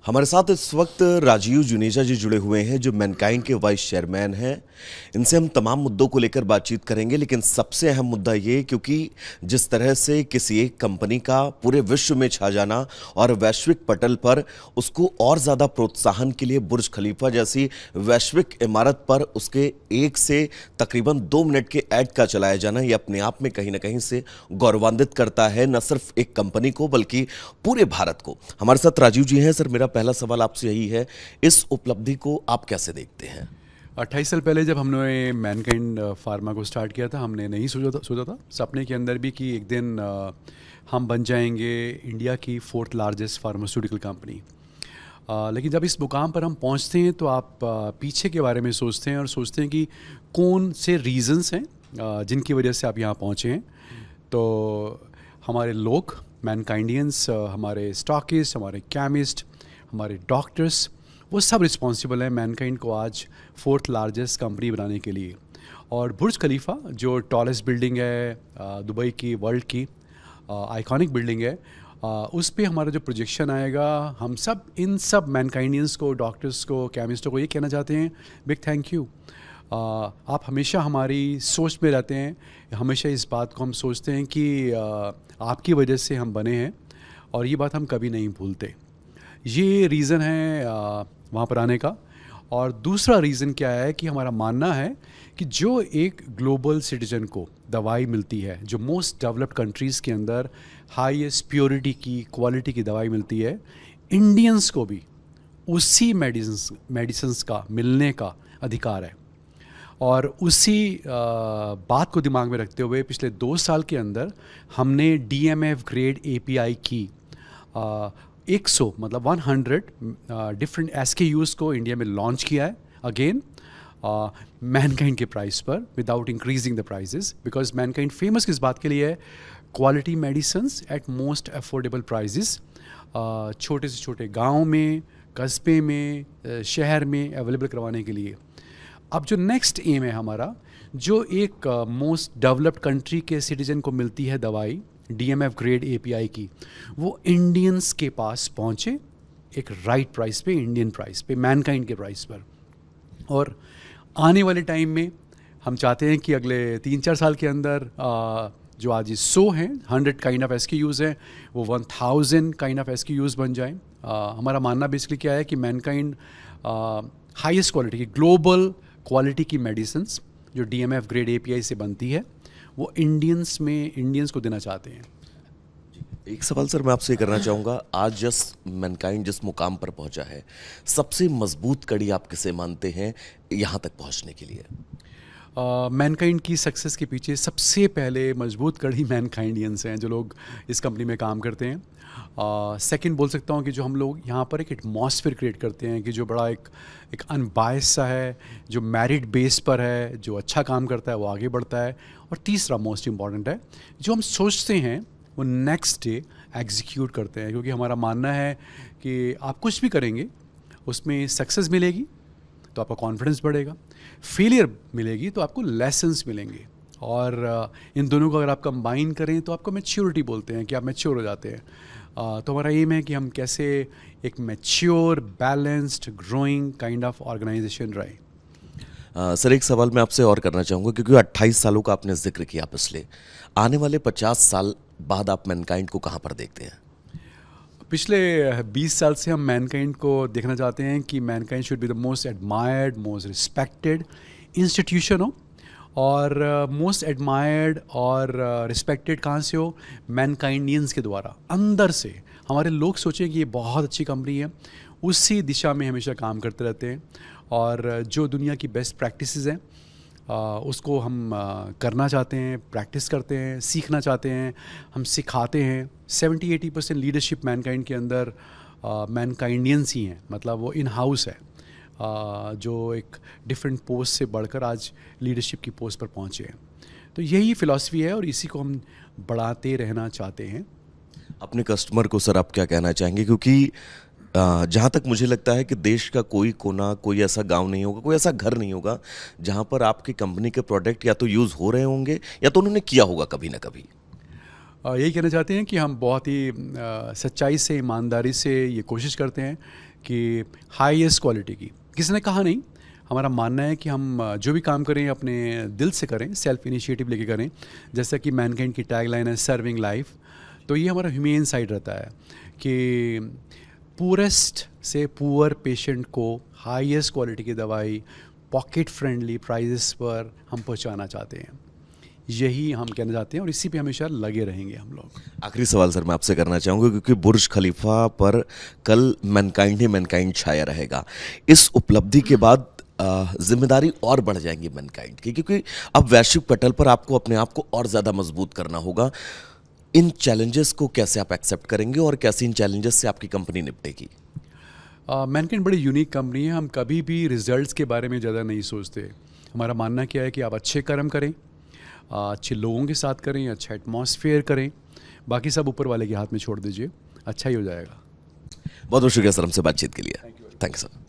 हमारे साथ इस वक्त राजीव जुनेजा जी जुड़े हुए हैं जो मैनकाइंड के वाइस चेयरमैन हैं। इनसे हम तमाम मुद्दों को लेकर बातचीत करेंगे, लेकिन सबसे अहम मुद्दा ये, क्योंकि जिस तरह से किसी एक कंपनी का पूरे विश्व में छा जाना और वैश्विक पटल पर उसको और ज़्यादा प्रोत्साहन के लिए बुर्ज खलीफा जैसी वैश्विक इमारत पर उसके एक से तकरीबन 2 मिनट के ऐड का चलाया जाना, ये अपने आप में कहीं ना कहीं से गौरवान्वित करता है न सिर्फ एक कंपनी को बल्कि पूरे भारत को। हमारे साथ राजीव जी हैं। सर, मेरा पहला सवाल आपसे यही है, इस उपलब्धि को आप कैसे देखते हैं? 28 साल पहले जब हमने मैनकाइंड फार्मा को स्टार्ट किया था, हमने नहीं सोचा था सपने के अंदर भी कि एक दिन हम बन जाएंगे इंडिया की 4th लार्जेस्ट फार्मास्यूटिकल कंपनी। लेकिन जब इस मुकाम पर हम पहुंचते हैं तो आप पीछे के बारे में सोचते हैं और सोचते हैं कि कौन से रीजंस हैं जिनकी वजह से आप यहाँ पहुँचे हैं। तो हमारे लोग, मैनकाइंडियंस, हमारे स्टॉकिस्ट, हमारे केमिस्ट, हमारे डॉक्टर्स, वो सब रिस्पॉन्सिबल हैं मैनकाइंड को आज 4th लार्जेस्ट कंपनी बनाने के लिए। और बुर्ज खलीफा जो टॉलेस्ट बिल्डिंग है दुबई की, वर्ल्ड की आइकॉनिक बिल्डिंग है, उस पे हमारा जो प्रोजेक्शन आएगा, हम सब इन सब मैनकाइंडियंस को, डॉक्टर्स को, केमिस्टों को ये कहना चाहते हैं, बिग थैंक यू। आप हमेशा हमारी सोच में रहते हैं, हमेशा इस बात को हम सोचते हैं कि आपकी वजह से हम बने हैं और ये बात हम कभी नहीं भूलते। ये रीज़न है वहाँ पर आने का। और दूसरा रीज़न क्या है कि हमारा मानना है कि जो एक ग्लोबल सिटीजन को दवाई मिलती है, जो मोस्ट डेवलप्ड कंट्रीज़ के अंदर हाईएस्ट प्योरिटी की, क्वालिटी की दवाई मिलती है, इंडियंस को भी उसी मेडिसिन्स का मिलने का अधिकार है। और उसी बात को दिमाग में रखते हुए पिछले 2 साल के अंदर हमने DMF ग्रेड API की 100 मतलब 100 डिफरेंट SKUs को इंडिया में लॉन्च किया है, अगेन मैनकाइंड के प्राइस पर, without increasing the prices, because Mankind famous किस बात के लिए है? Quality medicines at most affordable prices, छोटे से छोटे गांव में, कस्बे में, शहर में अवेलेबल करवाने के लिए। अब जो नेक्स्ट एम है हमारा, जो एक मोस्ट डेवलप्ड कंट्री के सिटीजन को मिलती है दवाई DMF ग्रेड API की, वो इंडियंस के पास पहुँचे एक राइट प्राइस पे, इंडियन प्राइस पे, मैनकाइंड के प्राइस पर। और आने वाले टाइम में हम चाहते हैं कि अगले 3-4 साल के अंदर जो आज 100 हैं, 100 काइंड ऑफ SKUs हैं, वो 1000 काइंड ऑफ SKUs बन जाएं। हमारा मानना बेसिकली क्या है कि मैनकाइंड हाईएस्ट क्वालिटी की, ग्लोबल क्वालिटी की मेडिसिन्स जो DMF ग्रेड API से बनती है, वो इंडियंस को देना चाहते हैं। एक सवाल सर मैं आपसे करना चाहूँगा, आज मैनकाइंड जिस मुकाम पर पहुंचा है, सबसे मजबूत कड़ी आप किसे मानते हैं यहाँ तक पहुंचने के लिए? मैनकाइंड की सक्सेस के पीछे सबसे पहले मजबूत कड़ी मैनकाइंडियंस हैं, जो लोग इस कंपनी में काम करते हैं। सेकंड बोल सकता हूँ कि जो हम लोग यहाँ पर एक एटमॉस्फेयर क्रिएट करते हैं कि जो बड़ा एक अनबायस सा है, जो मेरिट बेस पर है, जो अच्छा काम करता है वो आगे बढ़ता है। और तीसरा मोस्ट इम्पॉर्टेंट है, जो हम सोचते हैं वो नेक्स्ट डे एग्जीक्यूट करते हैं, क्योंकि हमारा मानना है कि आप कुछ भी करेंगे उसमें सक्सेस मिलेगी तो आपका कॉन्फिडेंस बढ़ेगा, फेलियर मिलेगी तो आपको लेसन्स मिलेंगे, और इन दोनों को अगर आप कंबाइन करें तो आपको मैच्योरिटी बोलते हैं कि आप मैच्योर हो जाते हैं। तो हमारा एम है कि हम कैसे एक mature, balanced, growing kind of organisation रहे। सर, एक सवाल मैं आपसे और करना चाहूँगा, क्योंकि 28 सालों का आपने जिक्र किया पिछले, आने वाले 50 साल बाद आप मैनकाइंड को कहाँ पर देखते हैं? पिछले 20 साल से हम मैनकाइंड को देखना चाहते हैं कि Mankind should be the most admired, most respected institution हो। और मोस्ट एडमायर्ड और रिस्पेक्टेड कहाँ से हो? मैनकाइंडियंस के द्वारा, अंदर से हमारे लोग सोचें कि ये बहुत अच्छी कंपनी है, उसी दिशा में हमेशा काम करते रहते हैं। और जो दुनिया की बेस्ट प्रैक्टिसेस हैं उसको हम करना चाहते हैं, प्रैक्टिस करते हैं, सीखना चाहते हैं, हम सिखाते हैं। 70-80% लीडरशिप मैनकाइंड के अंदर मैनकाइंडियंस ही हैं, मतलब वो इन हाउस है, जो एक डिफरेंट पोस्ट से बढ़कर आज लीडरशिप की पोस्ट पर पहुँचे हैं। तो यही फ़िलॉसफी है और इसी को हम बढ़ाते रहना चाहते हैं। अपने कस्टमर को सर आप क्या कहना चाहेंगे, क्योंकि जहाँ तक मुझे लगता है कि देश का कोई कोना, कोई ऐसा गांव नहीं होगा, कोई ऐसा घर नहीं होगा जहाँ पर आपकी कंपनी के प्रोडक्ट या तो यूज़ हो रहे होंगे या तो उन्होंने किया होगा कभी ना कभी। यही कहना चाहते हैं कि हम बहुत ही सच्चाई से, ईमानदारी से ये कोशिश करते हैं कि हाईएस्ट क्वालिटी की, किसी ने कहा नहीं, हमारा मानना है कि हम जो भी काम करें अपने दिल से करें, सेल्फ इनिशिएटिव लेके करें। जैसा कि मैनकाइंड की टैगलाइन है सर्विंग लाइफ, तो ये हमारा ह्यूमेन साइड रहता है कि पूरेस्ट से पुअर पेशेंट को हाईएस्ट क्वालिटी की दवाई पॉकेट फ्रेंडली प्राइजेस पर हम पहुंचाना चाहते हैं। यही हम कहना चाहते हैं और इसी पे हमेशा लगे रहेंगे हम लोग। आखिरी सवाल सर मैं आपसे करना चाहूँगा, क्योंकि बुर्ज खलीफा पर कल मैनकाइंड ही मैनकाइंड छाया रहेगा। इस उपलब्धि के बाद जिम्मेदारी और बढ़ जाएंगी मैनकाइंड की, क्योंकि अब वैश्विक पटल पर आपको अपने आप को और ज़्यादा मजबूत करना होगा। इन चैलेंजेस को कैसे आप एक्सेप्ट करेंगे और कैसे इन चैलेंजेस से आपकी कंपनी निपटेगी? मैनकाइंड बड़ी यूनिक कंपनी है। हम कभी भी रिजल्ट्स के बारे में ज़्यादा नहीं सोचते। हमारा मानना क्या है कि आप अच्छे कर्म करें, अच्छे लोगों के साथ करें, अच्छा एटमॉस्फेयर करें, बाकी सब ऊपर वाले के हाथ में छोड़ दीजिए, अच्छा ही हो जाएगा। बहुत बहुत शुक्रिया सर हमसे बातचीत के लिए। Thank you sir.